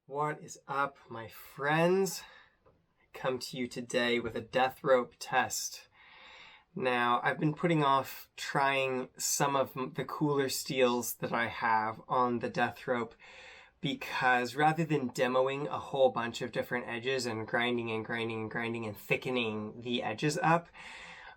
What is up, my friends? I come to you today with a death rope test. Now, I've been putting off trying some of the cooler steels that I have on the death rope because rather than demoing a whole bunch of different edges and grinding and thickening the edges up,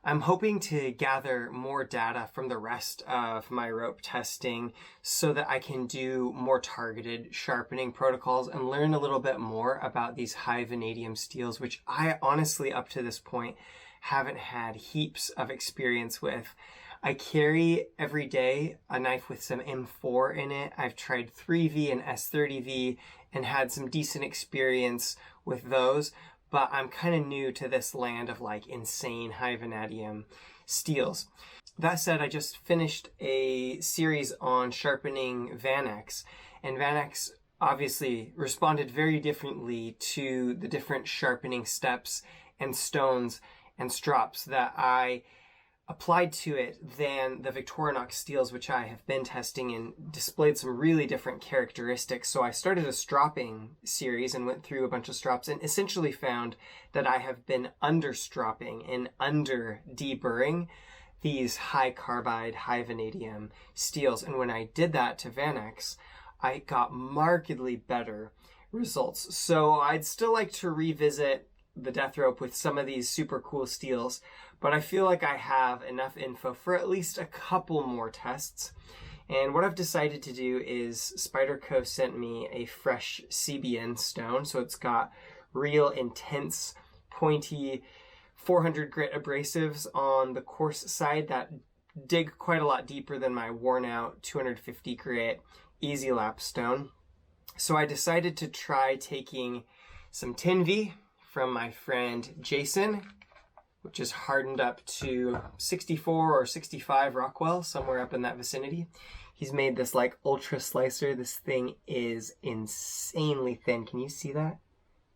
I'm hoping to gather more data from the rest of my rope testing so that I can do more targeted sharpening protocols and learn a little bit more about these high vanadium steels, which I honestly, up to this point, haven't had heaps of experience with. I carry every day a knife with some M4 in it. I've tried 3V and S30V and had some decent experience with those. But I'm kind of new to this land of like insane high vanadium steels. That said, I just finished a series on sharpening Vanex, and Vanex obviously responded very differently to the different sharpening steps and stones and strops that I applied to it than the Victorinox steels, which I have been testing and displayed some really different characteristics. So I started a stropping series and went through a bunch of strops and essentially found that I have been under stropping and under deburring these high carbide, high vanadium steels. And when I did that to Vanex, I got markedly better results. So I'd still like to revisit the death rope with some of these super cool steels, but I feel like I have enough info for at least a couple more tests. And what I've decided to do is Spyderco sent me a fresh CBN Stone. So it's got real intense, pointy 400 grit abrasives on the coarse side that dig quite a lot deeper than my worn out 250 grit Easy Lap stone. So I decided to try taking some 10V from my friend Jason, which is hardened up to 64 or 65 Rockwell, somewhere up in that vicinity. He's made this like ultra slicer. This thing is insanely thin. Can you see that?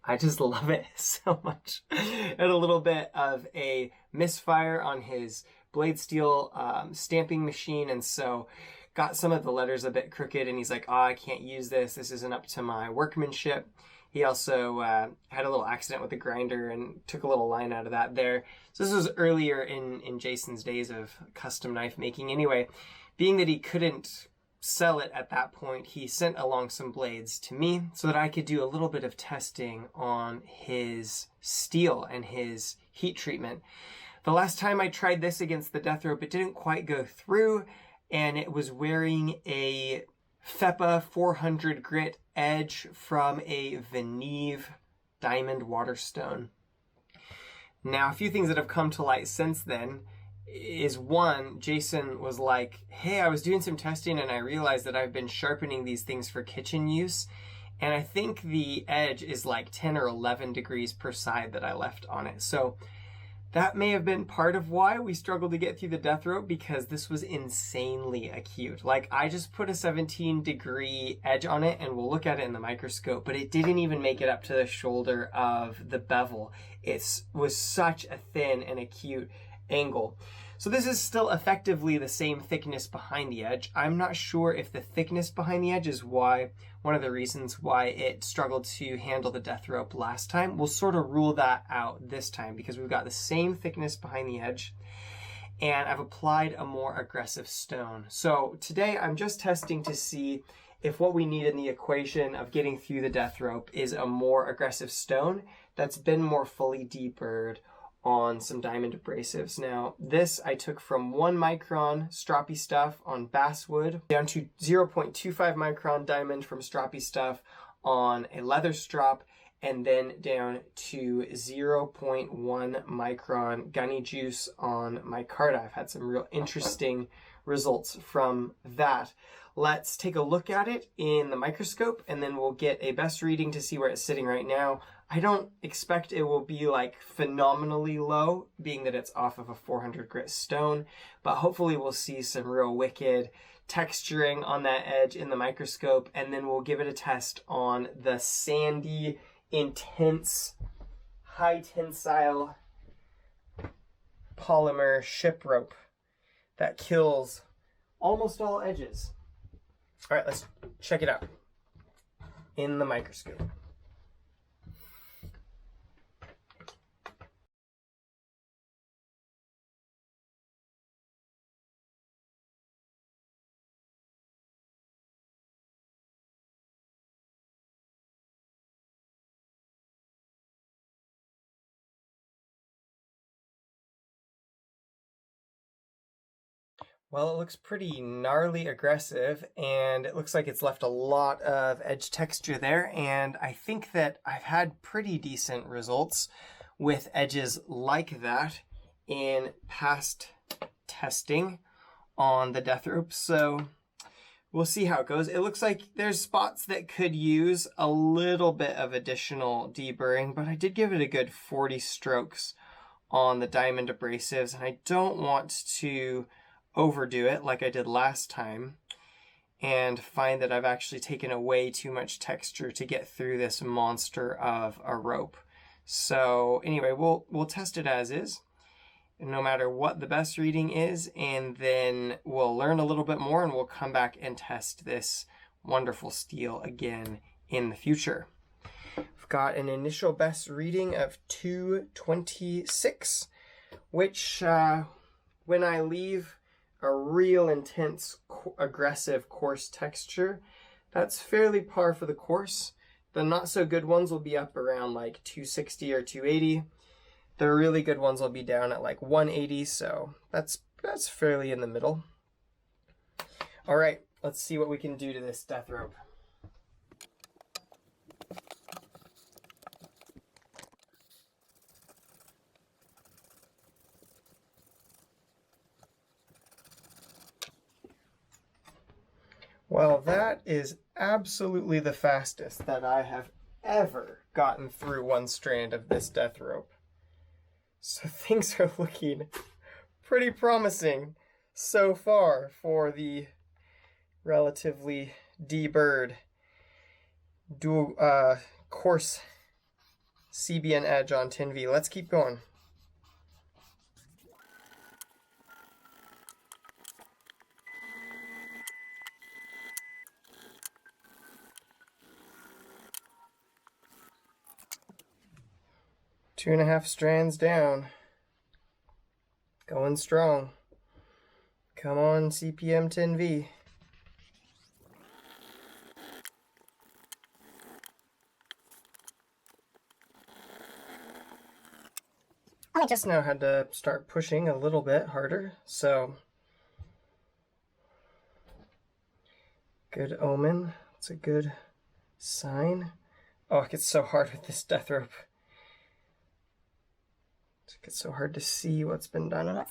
I just love it so much. And a little bit of a misfire on his blade steel stamping machine, and so got some of the letters a bit crooked, and he's like, oh, I can't use this. This isn't up to my workmanship. He also had a little accident with the grinder and took a little line out of that there. So this was earlier in Jason's days of custom knife making. Anyway, being that he couldn't sell it at that point, he sent along some blades to me so that I could do a little bit of testing on his steel and his heat treatment. The last time I tried this against the death rope, it didn't quite go through, and it was wearing a FEPA 400 grit edge from a Vanadium Diamond Waterstone. Now, a few things that have come to light since then is one, Jason was like, hey, I was doing some testing and I realized that I've been sharpening these things for kitchen use, and I think the edge is like 10 or 11 degrees per side that I left on it. So that may have been part of why we struggled to get through the death rope, because this was insanely acute. Like, I just put a 17-degree edge on it, and we'll look at it in the microscope, but it didn't even make it up to the shoulder of the bevel. It was such a thin and acute angle. So this is still effectively the same thickness behind the edge. I'm not sure if the thickness behind the edge is one of the reasons why it struggled to handle the death rope last time. We'll sort of rule that out this time because we've got the same thickness behind the edge, and I've applied a more aggressive stone. So today I'm just testing to see if what we need in the equation of getting through the death rope is a more aggressive stone that's been more fully deburred on some diamond abrasives. Now, this I took from 1 micron Stroppy Stuff on basswood down to 0.25 micron diamond from Stroppy Stuff on a leather strop, and then down to 0.1 micron gunny juice on micarta. I've had some real interesting results from that. Let's take a look at it in the microscope, and then we'll get a best reading to see where it's sitting right now. I don't expect it will be like phenomenally low, being that it's off of a 400 grit stone, but hopefully we'll see some real wicked texturing on that edge in the microscope, and then we'll give it a test on the sandy, intense, high tensile polymer ship rope that kills almost all edges. All right, let's check it out. in the microscope. Well, it looks pretty gnarly aggressive, and it looks like it's left a lot of edge texture there, and I think that I've had pretty decent results with edges like that in past testing on the death rope, so we'll see how it goes. It looks like there's spots that could use a little bit of additional deburring, but I did give it a good 40 strokes on the diamond abrasives, and I don't want to overdo it like I did last time and find that I've actually taken away too much texture to get through this monster of a rope. So anyway, we'll test it as is, no matter what the best reading is, and then we'll learn a little bit more and we'll come back and test this wonderful steel again in the future. I've got an initial best reading of 226, which when I leave a real intense, aggressive, coarse texture, that's fairly par for the course. The not so good ones will be up around like 260 or 280. The really good ones will be down at like 180, so that's fairly in the middle. All right, let's see what we can do to this death rope. Well, that is absolutely the fastest that I have ever gotten through one strand of this death rope. So things are looking pretty promising so far for the relatively deburred dual coarse CBN Edge on 10V. Let's keep going. Two and a half strands down. Going strong. Come on, CPM 10V. I just now had to start pushing a little bit harder, so good omen. It's a good sign. Oh, it gets so hard with this death rope. It gets so hard to see what's been done on it.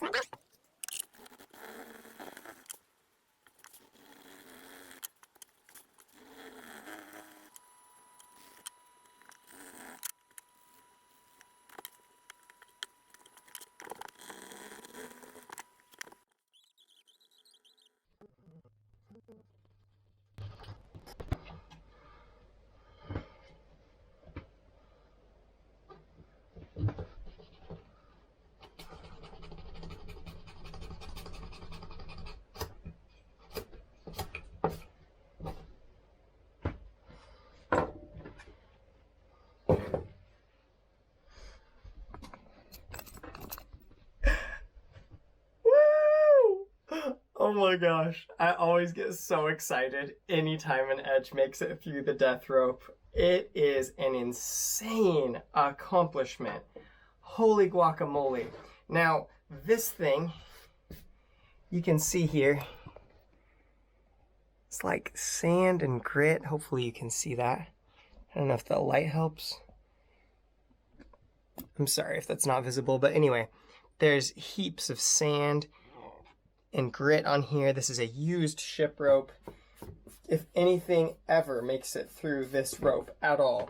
Oh my gosh, I always get so excited anytime an edge makes it through the death rope. It is an insane accomplishment. Holy guacamole. Now, this thing, you can see here, it's like sand and grit. Hopefully you can see that. I don't know if the light helps. I'm sorry if that's not visible, but anyway, there's heaps of sand and grit on here. This is a used ship rope. If anything ever makes it through this rope at all,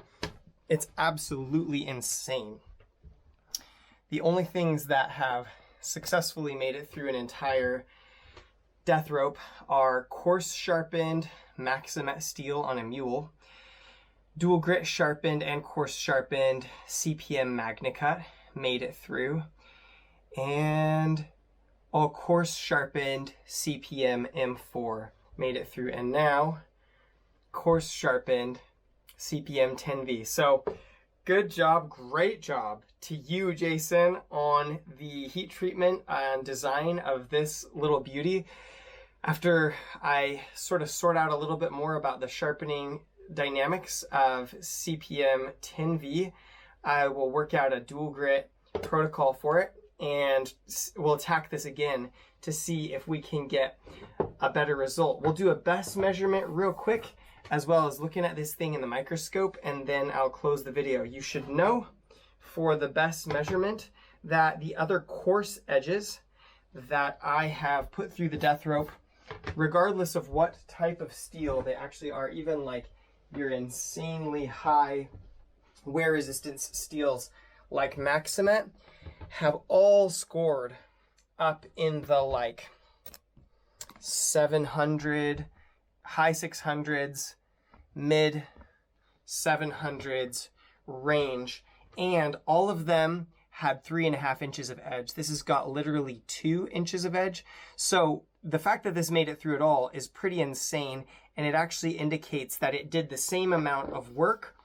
it's absolutely insane. The only things that have successfully made it through an entire death rope are coarse sharpened Micron steel on a mule, dual grit sharpened and coarse sharpened CPM MagnaCut made it through, and all coarse sharpened CPM M4 made it through, and now coarse sharpened CPM 10V. So good job, great job to you, Jason, on the heat treatment and design of this little beauty. After I sort of sort out a little bit more about the sharpening dynamics of CPM 10V, I will work out a dual grit protocol for it, and we'll attack this again to see if we can get a better result. We'll do a best measurement real quick, as well as looking at this thing in the microscope, and then I'll close the video. You should know for the best measurement that the other coarse edges that I have put through the death rope, regardless of what type of steel they actually are, even like your insanely high wear resistance steels like Maximet, have all scored up in the like 700, high 600s, mid 700s range, and all of them had 3.5 inches of edge. This has got literally 2 inches of edge. So the fact that this made it through at all is pretty insane, and it actually indicates that it did the same amount of work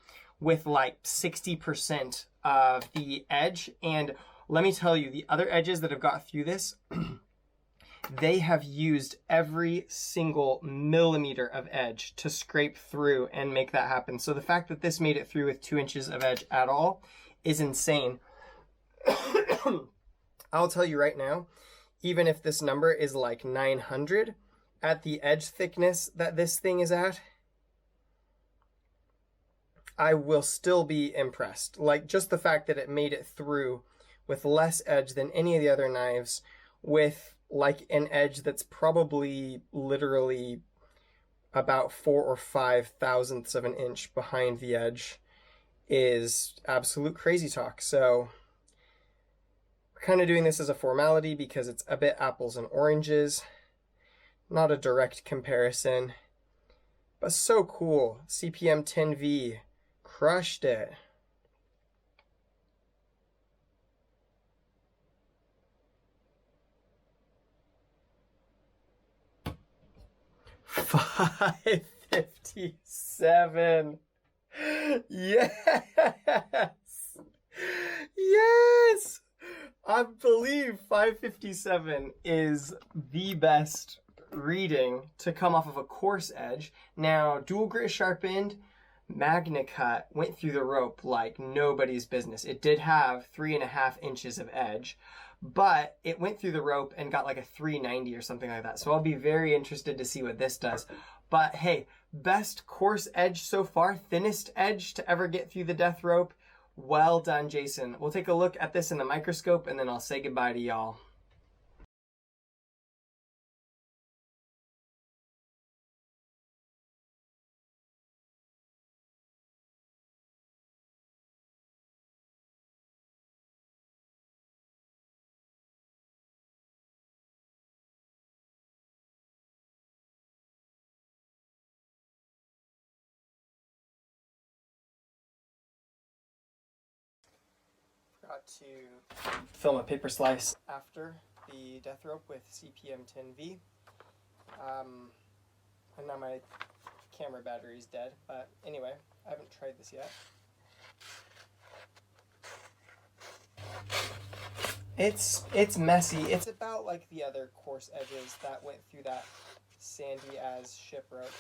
with like 60% of the edge. And let me tell you, the other edges that have got through this, they have used every single millimeter of edge to scrape through and make that happen. So the fact that this made it through with 2 inches of edge at all is insane. I'll tell you right now, even if this number is like 900 at the edge thickness that this thing is at, I will still be impressed. Like, just the fact that it made it through with less edge than any of the other knives, with like an edge that's probably literally about 4 or 5 thousandths of an inch behind the edge, is absolute crazy talk. So we're kind of doing this as a formality because it's a bit apples and oranges, not a direct comparison, but so cool. CPM 10V crushed it. $557. Yes. Yes. I believe 557 is the best reading to come off of a coarse edge. Now, dual grit sharpened, Magna Cut went through the rope like nobody's business. It did have 3.5 inches of edge, but it went through the rope and got like a 390 or something like that. So I'll be very interested to see what this does. But hey, best coarse edge so far, thinnest edge to ever get through the death rope. Well done, Jason. We'll take a look at this in the microscope, and then I'll say goodbye to y'all. Forgot to film a paper slice after the death rope with CPM 10V. And now my camera battery is dead, but anyway, I haven't tried this yet. It's messy. It's about like the other coarse edges that went through that sandy as ship rope.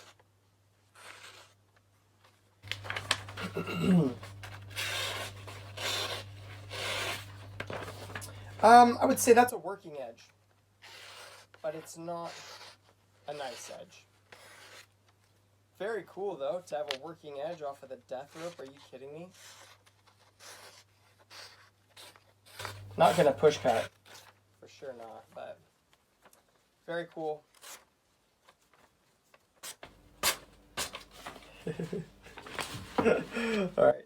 I would say that's a working edge, but it's not a nice edge. Very cool though to have a working edge off of the death rope. Are you kidding me? Not gonna push cut, for sure not, but very cool. All right.